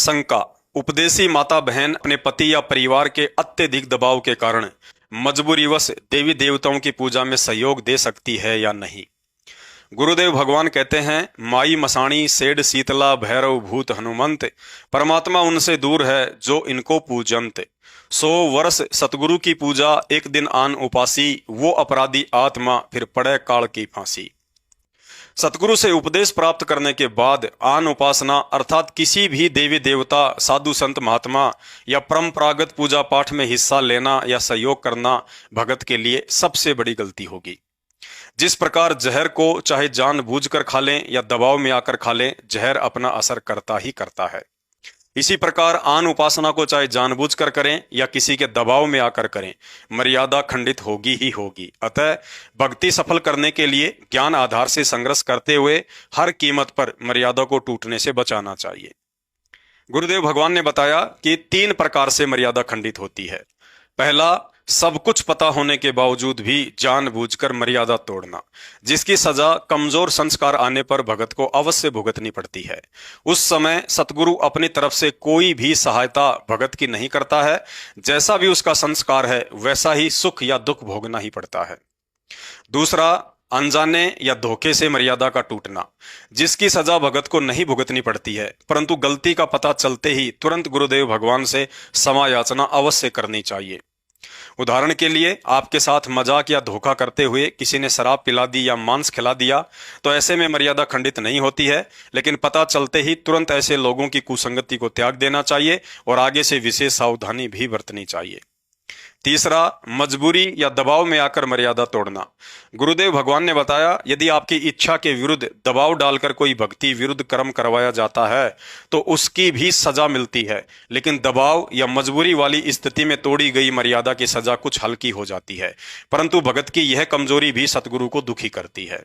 शंका। उपदेशी माता बहन अपने पति या परिवार के अत्यधिक दबाव के कारण मजबूरीवश देवी देवताओं की पूजा में सहयोग दे सकती है या नहीं। गुरुदेव भगवान कहते हैं, माई मसाणी सेड शीतला भैरव भूत हनुमंत, परमात्मा उनसे दूर है जो इनको पूजंत। 100 वर्ष सतगुरु की पूजा, एक दिन आन उपासी, वो अपराधी आत्मा फिर पड़े काल की फांसी। सतगुरु से उपदेश प्राप्त करने के बाद आन उपासना अर्थात किसी भी देवी देवता, साधु संत महात्मा या परंपरागत पूजा पाठ में हिस्सा लेना या सहयोग करना भगत के लिए सबसे बड़ी गलती होगी। जिस प्रकार जहर को चाहे जानबूझकर खा लें या दबाव में आकर खा लें, जहर अपना असर करता ही करता है। इसी प्रकार आन उपासना को चाहे जानबूझकर करें या किसी के दबाव में आकर करें, मर्यादा खंडित होगी ही होगी। अतः भक्ति सफल करने के लिए ज्ञान आधार से संघर्ष करते हुए हर कीमत पर मर्यादा को टूटने से बचाना चाहिए। गुरुदेव भगवान ने बताया कि 3 प्रकार से मर्यादा खंडित होती है। पहला, सब कुछ पता होने के बावजूद भी जानबूझकर मर्यादा तोड़ना, जिसकी सजा कमजोर संस्कार आने पर भगत को अवश्य भुगतनी पड़ती है। उस समय सतगुरु अपनी तरफ से कोई भी सहायता भगत की नहीं करता है। जैसा भी उसका संस्कार है वैसा ही सुख या दुख भोगना ही पड़ता है। दूसरा, अनजाने या धोखे से मर्यादा का टूटना, जिसकी सजा भगत को नहीं भुगतनी पड़ती है, परंतु गलती का पता चलते ही तुरंत गुरुदेव भगवान से क्षमा याचना अवश्य करनी चाहिए। उदाहरण के लिए, आपके साथ मजाक या धोखा करते हुए किसी ने शराब पिला दी या मांस खिला दिया, तो ऐसे में मर्यादा खंडित नहीं होती है, लेकिन पता चलते ही तुरंत ऐसे लोगों की कुसंगति को त्याग देना चाहिए और आगे से विशेष सावधानी भी बरतनी चाहिए। तीसरा, मजबूरी या दबाव में आकर मर्यादा तोड़ना। गुरुदेव भगवान ने बताया, यदि आपकी इच्छा के विरुद्ध दबाव डालकर कोई भक्ति विरुद्ध कर्म करवाया जाता है तो उसकी भी सजा मिलती है, लेकिन दबाव या मजबूरी वाली स्थिति में तोड़ी गई मर्यादा की सजा कुछ हल्की हो जाती है, परंतु भगत की यह कमजोरी भी सतगुरु को दुखी करती है।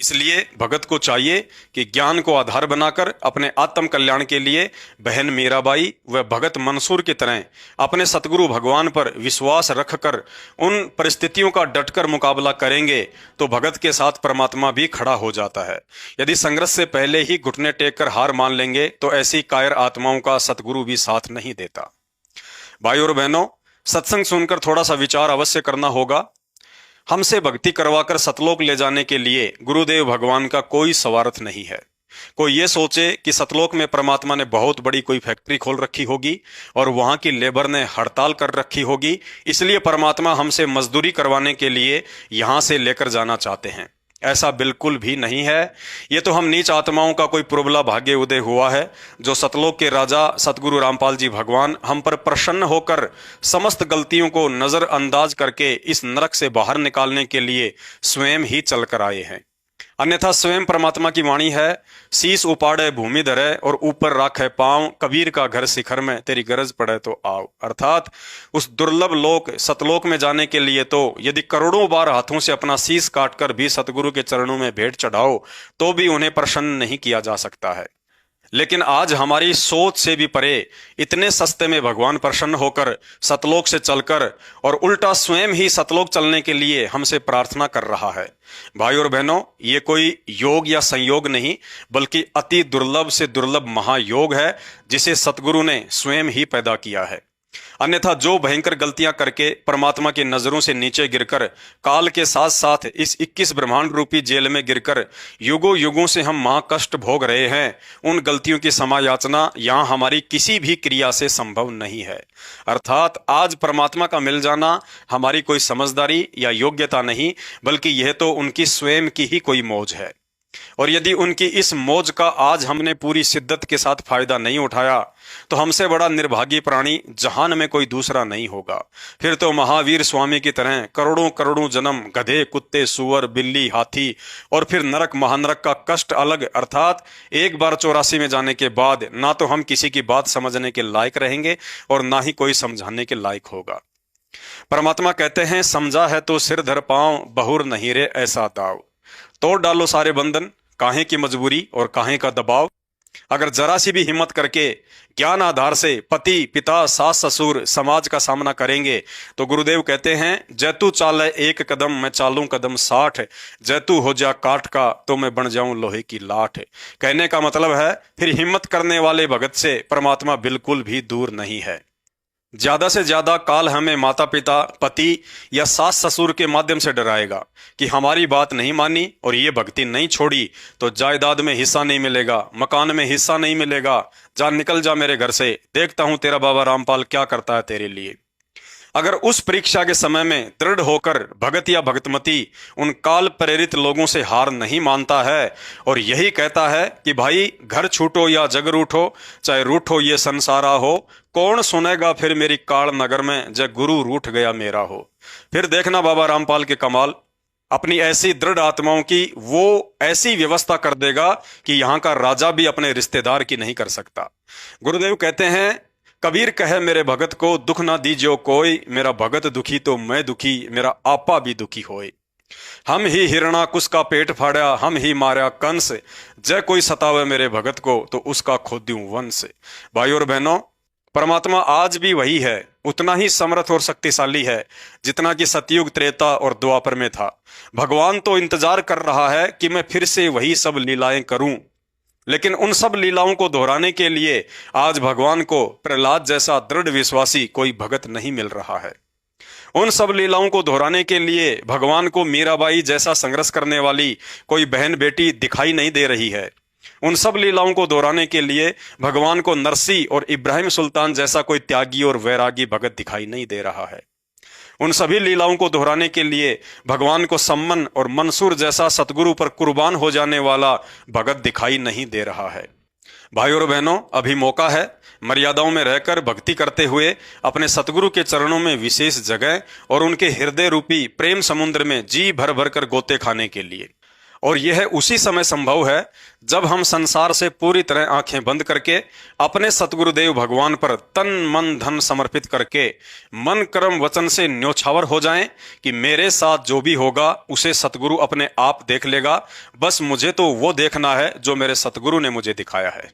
इसलिए भगत को चाहिए कि ज्ञान को आधार बनाकर अपने आत्म कल्याण के लिए बहन मीराबाई व भगत मंसूर की तरह अपने सतगुरु भगवान पर विश्वास रखकर उन परिस्थितियों का डटकर मुकाबला करेंगे तो भगत के साथ परमात्मा भी खड़ा हो जाता है। यदि संघर्ष से पहले ही घुटने टेक कर हार मान लेंगे तो ऐसी कायर आत्माओं का सतगुरु भी साथ नहीं देता। भाई और बहनों, सत्संग सुनकर थोड़ा सा विचार अवश्य करना होगा। हमसे भक्ति करवाकर सतलोक ले जाने के लिए गुरुदेव भगवान का कोई स्वार्थ नहीं है। कोई ये सोचे कि सतलोक में परमात्मा ने बहुत बड़ी कोई फैक्ट्री खोल रखी होगी और वहां की लेबर ने हड़ताल कर रखी होगी, इसलिए परमात्मा हमसे मजदूरी करवाने के लिए यहां से लेकर जाना चाहते हैं। ऐसा बिल्कुल भी नहीं है। ये तो हम नीच आत्माओं का कोई पुरबला भाग्य उदय हुआ है, जो सतलोक के राजा सतगुरु रामपाल जी भगवान हम पर प्रसन्न होकर समस्त गलतियों को नजरअंदाज करके इस नरक से बाहर निकालने के लिए स्वयं ही चलकर आए हैं। अन्यथा स्वयं परमात्मा की वाणी है, शीश उपाड़े भूमि धरे और ऊपर राखे पांव, कबीर का घर शिखर में, तेरी गरज पड़े तो आओ। अर्थात उस दुर्लभ लोक सतलोक में जाने के लिए तो यदि करोड़ों बार हाथों से अपना शीश काटकर भी सतगुरु के चरणों में भेंट चढ़ाओ तो भी उन्हें प्रसन्न नहीं किया जा सकता है। लेकिन आज हमारी सोच से भी परे इतने सस्ते में भगवान प्रसन्न होकर सतलोक से चलकर और उल्टा स्वयं ही सतलोक चलने के लिए हमसे प्रार्थना कर रहा है। भाई और बहनों, ये कोई योग या संयोग नहीं, बल्कि अति दुर्लभ से दुर्लभ महायोग है, जिसे सतगुरु ने स्वयं ही पैदा किया है। अन्यथा जो भयंकर गलतियां करके परमात्मा की नजरों से नीचे गिरकर काल के साथ साथ इस 21 ब्रह्मांड रूपी जेल में गिरकर युगों युगों से हम महाकष्ट भोग रहे हैं, उन गलतियों की क्षमा याचना यहां हमारी किसी भी क्रिया से संभव नहीं है। अर्थात आज परमात्मा का मिल जाना हमारी कोई समझदारी या योग्यता नहीं, बल्कि यह तो उनकी स्वयं की ही कोई मौज है। और यदि उनकी इस मौज का आज हमने पूरी शिद्दत के साथ फायदा नहीं उठाया तो हमसे बड़ा निर्भागी प्राणी जहान में कोई दूसरा नहीं होगा। फिर तो महावीर स्वामी की तरह करोड़ों करोड़ों जन्म गधे, कुत्ते, सुअर, बिल्ली, हाथी और फिर नरक महानरक का कष्ट अलग, अर्थात एक बार 84 में जाने के बाद ना तो हम किसी की बात समझने के लायक रहेंगे और ना ही कोई समझाने के लायक होगा। परमात्मा कहते हैं, समझा है तो सिर धर पांव, बहुर नहीं रे ऐसा दाव। तोड़ डालो सारे बंधन, काहे की मजबूरी और काहे का दबाव। अगर जरा सी भी हिम्मत करके ज्ञान आधार से पति पिता सास ससुर समाज का सामना करेंगे तो गुरुदेव कहते हैं, जैतू चाले एक कदम मैं चालूं कदम 60, जैतू हो जा काठ का तो मैं बन जाऊं लोहे की लाठ। कहने का मतलब है फिर हिम्मत करने वाले भगत से परमात्मा बिल्कुल भी दूर नहीं है। ज्यादा से ज्यादा काल हमें माता पिता पति या सास ससुर के माध्यम से डराएगा कि हमारी बात नहीं मानी और ये भक्ति नहीं छोड़ी तो जायदाद में हिस्सा नहीं मिलेगा, मकान में हिस्सा नहीं मिलेगा, जा निकल जा मेरे घर से, देखता हूं तेरा बाबा रामपाल क्या करता है तेरे लिए। अगर उस परीक्षा के समय में दृढ़ होकर भगत या भगतमती उन काल प्रेरित लोगों से हार नहीं मानता है और यही कहता है कि भाई घर छूटो या जग रूठो, चाहे रूठो ये संसारा हो, कौन सुनेगा फिर मेरी काल नगर में जब गुरु रूठ गया मेरा हो। फिर देखना बाबा रामपाल के कमाल, अपनी ऐसी दृढ़ आत्माओं की वो ऐसी व्यवस्था कर देगा कि यहाँ का राजा भी अपने रिश्तेदार की नहीं कर सकता। गुरुदेव कहते हैं, कबीर कहे मेरे भगत को दुख ना दीजियो कोई, मेरा भगत दुखी तो मैं दुखी, मेरा आपा भी दुखी होए। हम ही हिरणाकुश का पेट फाड़ा, हम ही मारा कंस, जय कोई सतावे मेरे भगत को तो उसका खोद्यूं वंश। भाई और बहनों, परमात्मा आज भी वही है, उतना ही समर्थ और शक्तिशाली है जितना कि सतयुग त्रेता और द्वापर में था। भगवान तो इंतजार कर रहा है कि मैं फिर से वही सब लीलाएं करूं, लेकिन उन सब लीलाओं को दोहराने के लिए आज भगवान को प्रहलाद जैसा दृढ़ विश्वासी कोई भगत नहीं मिल रहा है। उन सब लीलाओं को दोहराने के लिए भगवान को मीराबाई जैसा संघर्ष करने वाली कोई बहन बेटी दिखाई नहीं दे रही है। उन सब लीलाओं को दोहराने के लिए भगवान को नरसी और इब्राहिम सुल्तान जैसा कोई त्यागी और वैरागी भगत दिखाई नहीं दे रहा है। उन सभी लीलाओं को दोहराने के लिए भगवान को सम्मन और मंसूर जैसा सतगुरु पर कुर्बान हो जाने वाला भगत दिखाई नहीं दे रहा है। भाई और बहनों, अभी मौका है मर्यादाओं में रहकर भक्ति करते हुए अपने सतगुरु के चरणों में विशेष जगह और उनके हृदय रूपी प्रेम समुद्र में जी भर भर कर गोते खाने के लिए। और यह उसी समय संभव है जब हम संसार से पूरी तरह आंखें बंद करके अपने सतगुरुदेव भगवान पर तन मन धन समर्पित करके मन कर्म वचन से न्योछावर हो जाएं कि मेरे साथ जो भी होगा उसे सतगुरु अपने आप देख लेगा, बस मुझे तो वो देखना है जो मेरे सतगुरु ने मुझे दिखाया है।